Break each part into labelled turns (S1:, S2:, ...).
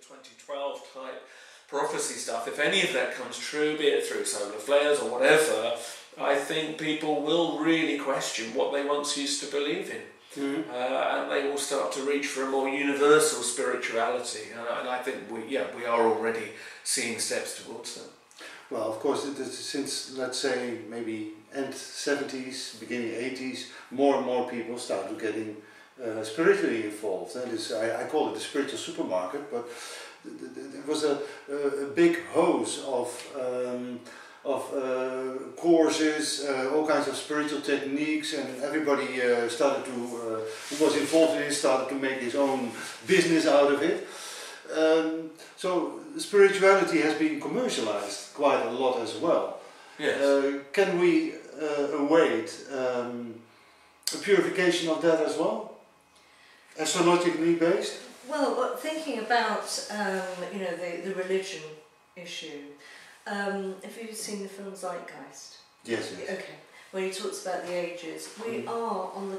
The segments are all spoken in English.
S1: 2012 type prophecy stuff, if any of that comes true, be it through solar flares or whatever, I think people will really question what they once used to believe in. And they will start to reach for a more universal spirituality, and I think we are already seeing steps towards that.
S2: Well, of course, since, let's say, maybe end 70s, beginning 80s, more and more people started getting spiritually involved. And I call it the spiritual supermarket, but there was a big hose of courses, all kinds of spiritual techniques, and everybody started to, who was involved in it, started to make his own business out of it. So spirituality has been commercialized quite a lot as well.
S1: Yes.
S2: Can we await a purification of that as well, astrologically based?
S3: Well, thinking about you know, the religion issue. Have you seen the film Zeitgeist?
S2: Yes. Yes.
S3: Okay. Where he talks about the ages, we are on the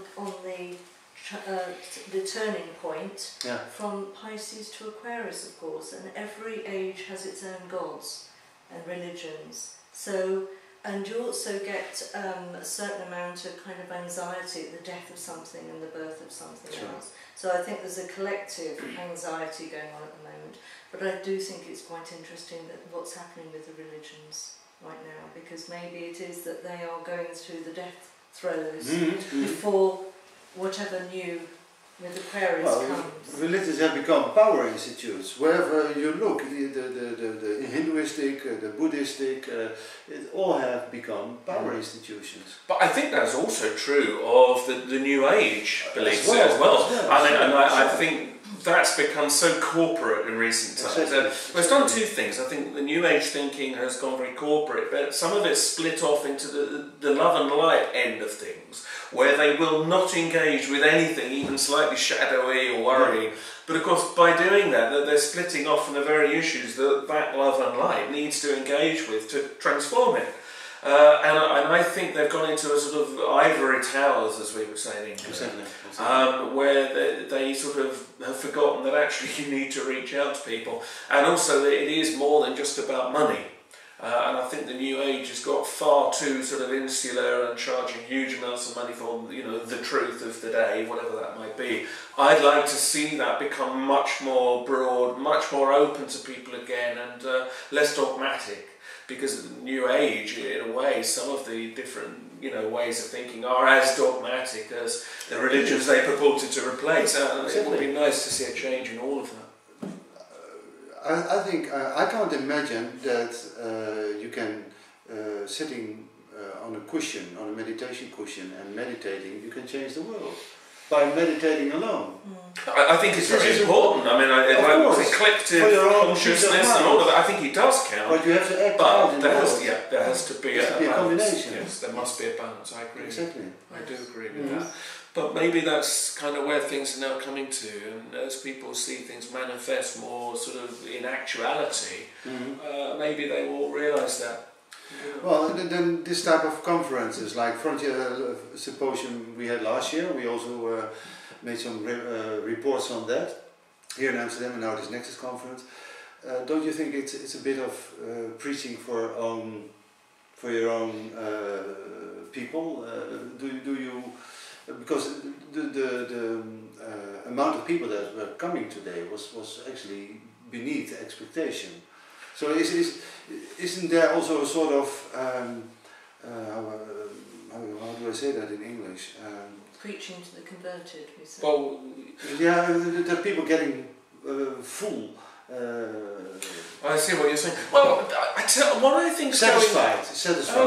S3: turning point from Pisces to Aquarius, of course, and every age has its own gods and religions. So, and you also get a certain amount of kind of anxiety at the death of something and the birth of something else. So I think there's a collective anxiety going on at the moment. But I do think it's quite interesting that what's happening with the religions right now, because maybe it is that they are going through the death throes before whatever new with Aquarius comes.
S2: Religions have become power institutes. Wherever you look, the Hinduistic, the Buddhistic, it all have become power institutions.
S1: But I think that's also true of the New Age beliefs as well. I mean, and I think that's become so corporate in recent times. Well, it's done two things. I think the New Age thinking has gone very corporate, but some of it's split off into the love and light end of things, where they will not engage with anything, even slightly shadowy or worrying. But of course, by doing that, they're splitting off from the very issues that love and light needs to engage with to transform it. And I think they've gone into a sort of ivory towers, as we were saying, where they sort of have forgotten that actually you need to reach out to people, and also that it is more than just about money. And I think the New Age has got far too sort of insular and charging huge amounts of money for, you know, the truth of the day, whatever that might be. I'd like to see that become much more broad, much more open to people again, and less dogmatic. Because the New Age, in a way, some of the different, you know, ways of thinking are as dogmatic as the religions they purported to replace. And it would be nice to see a change in all of that.
S2: I think I can't imagine that you can sitting on a cushion, on a meditation cushion, and meditating, you can change the world by meditating alone.
S1: I think it's very important. I mean, collective consciousness and all of that. I think it does count.
S2: But you have to act out in the world.
S1: There has to be a
S2: combination.
S1: Yes, there must be a balance. I agree.
S2: Exactly.
S1: I do agree with that. But maybe that's kind of where things are now coming to, and as people see things manifest more sort of in actuality, maybe they will realise that.
S2: Well, then this type of conferences, like Frontier Symposium we had last year, we also made some reports on that here in Amsterdam, and now this Nexus conference. Don't you think it's a bit of preaching for your own people? Do you? Because the amount of people that were coming today was actually beneath expectation. So isn't there also a sort of how do I say that in English?
S3: Preaching to the converted, we say.
S1: Well,
S2: yeah, the people getting full.
S1: I see what you're saying. Well, what I think
S2: satisfied.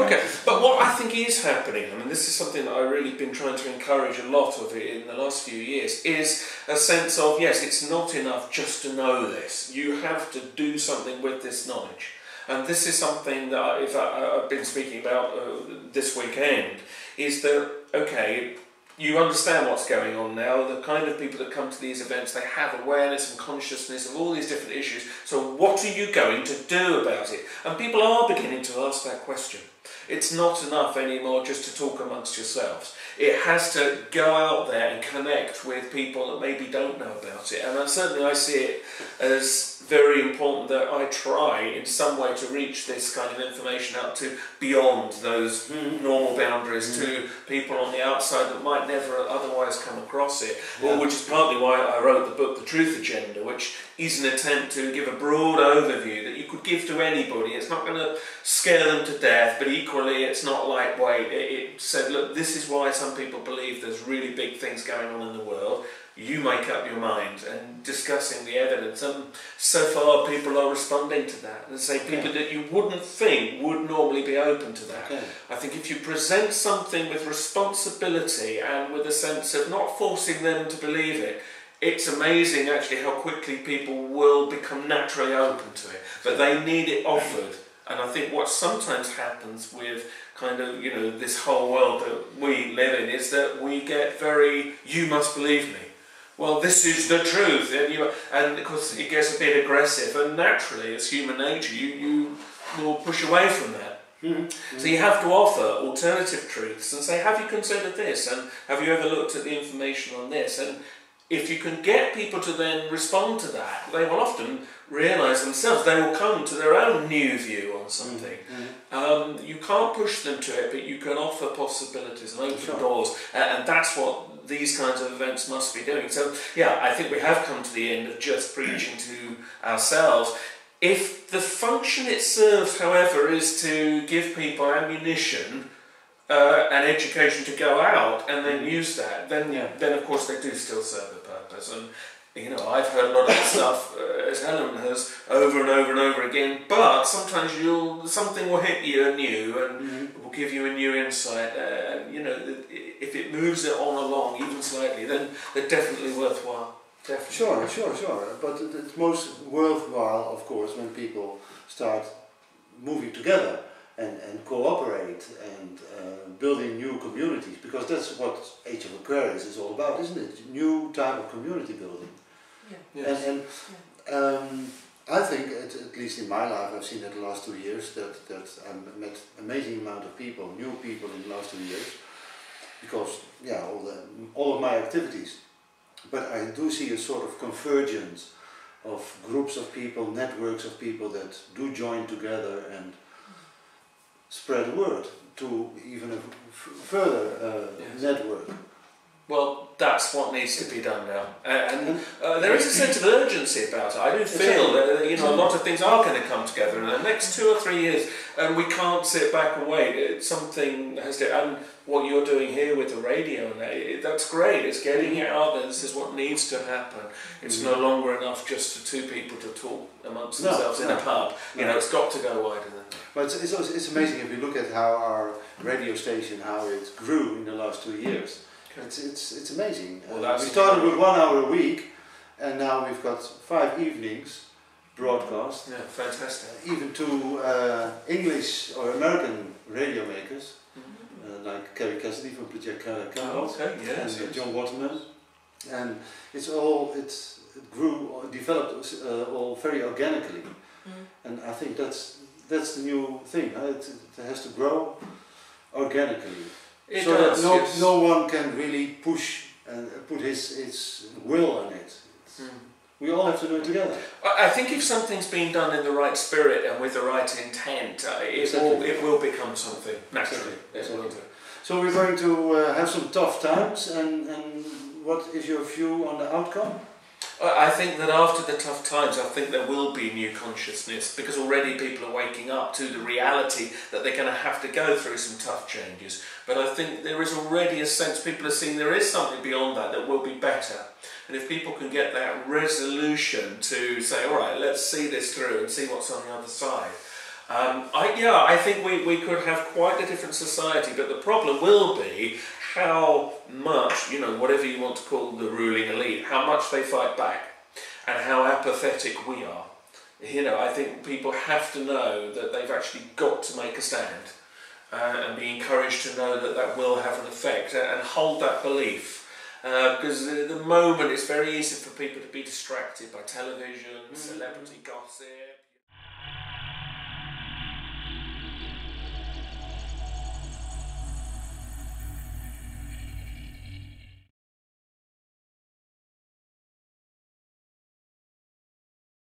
S1: Okay, but what I think is happening, I mean, this is something that I've really been trying to encourage a lot of it in the last few years, is a sense of, yes, it's not enough just to know this. You have to do something with this knowledge. And this is something that I've been speaking about this weekend, is that, okay, you understand what's going on now. The kind of people that come to these events, they have awareness and consciousness of all these different issues. So what are you going to do about it? And people are beginning to ask that question. It's not enough anymore just to talk amongst yourselves. It has to go out there and connect with people that maybe don't know about it. And certainly I see it as very important that I try in some way to reach this kind of information out to beyond those normal boundaries to people on the outside that might never otherwise come across it. Well, which is partly why I wrote the book The Truth Agenda, which is an attempt to give a broad overview that you could give to anybody. It's not going to scare them to death, but equally it's not lightweight. It said, look, this is why some people believe there's really big things going on in the world. You make up your mind, and discussing the evidence, and so far people are responding to that and say people that you wouldn't think would normally be open to that. I think if you present something with responsibility and with a sense of not forcing them to believe it, it's amazing actually how quickly people will become naturally open to it, but they need it offered. And I think what sometimes happens with kind of, you know, this whole world that we live in is that we get very, you must believe me. Well, this is the truth, and of course it gets a bit aggressive, and naturally, as human nature, you will push away from that. So you have to offer alternative truths and say, have you considered this, and have you ever looked at the information on this? And if you can get people to then respond to that, they will often realise themselves, they will come to their own new view on something. You can't push them to it, but you can offer possibilities and open doors, and that's what these kinds of events must be doing. So yeah, I think we have come to the end of just preaching to ourselves. If the function it serves, however, is to give people ammunition and education to go out and then use that, then of course they do still serve a purpose. And you know, I've heard a lot of the stuff, as Helen has, over and over and over again, but sometimes something will hit you anew and will give you a new insight. You know, if it moves it on along, even slightly, then they're definitely worthwhile. Definitely.
S2: Sure. But it's most worthwhile, of course, when people start moving together and cooperate and building new communities, because that's what Age of Aquarius is all about, isn't it? New type of community building. And I think, at least in my life, I've seen that the last 2 years, that I've met an amazing amount of people, new people in the last 2 years, because all of my activities. But I do see a sort of convergence of groups of people, networks of people that do join together and spread the word to even a further network.
S1: Well, that's what needs to be done now, and there is a sense of urgency about it. I do feel that a lot of things are going to come together in the next 2 or 3 years, and we can't sit back and wait. Something has to, and what you're doing here with the radio, that's great. It's getting it out there. This is what needs to happen. It's no longer enough just for two people to talk amongst themselves in a pub. You know, it's got to go wider than that.
S2: But it's amazing if you look at how our radio station, how it grew in the last 2 years. It's amazing. Well, we started with 1 hour a week, and now we've got 5 evenings broadcast.
S1: Yeah, fantastic.
S2: Even to English or American radio makers, like Kerry Cassidy from Project Carrot, and John Waterman, and it developed all very organically, and I think that's the new thing. It has to grow organically. So that no one can really push and put his will on it. We all have to do it together.
S1: I think if something's been done in the right spirit and with the right intent, it will become something naturally.
S2: So we're going to have some tough times, and what is your view on the outcome?
S1: I think that after the tough times, I think there will be new consciousness, because already people are waking up to the reality that they're going to have to go through some tough changes. But I think there is already a sense, people are seeing there is something beyond that will be better. And if people can get that resolution to say, all right, let's see this through and see what's on the other side. I think we could have quite a different society, but the problem will be how much, whatever you want to call the ruling elite, how much they fight back and how apathetic we are. I think people have to know that they've actually got to make a stand and be encouraged to know that that will have an effect and hold that belief. Because at the moment it's very easy for people to be distracted by television, celebrity gossip.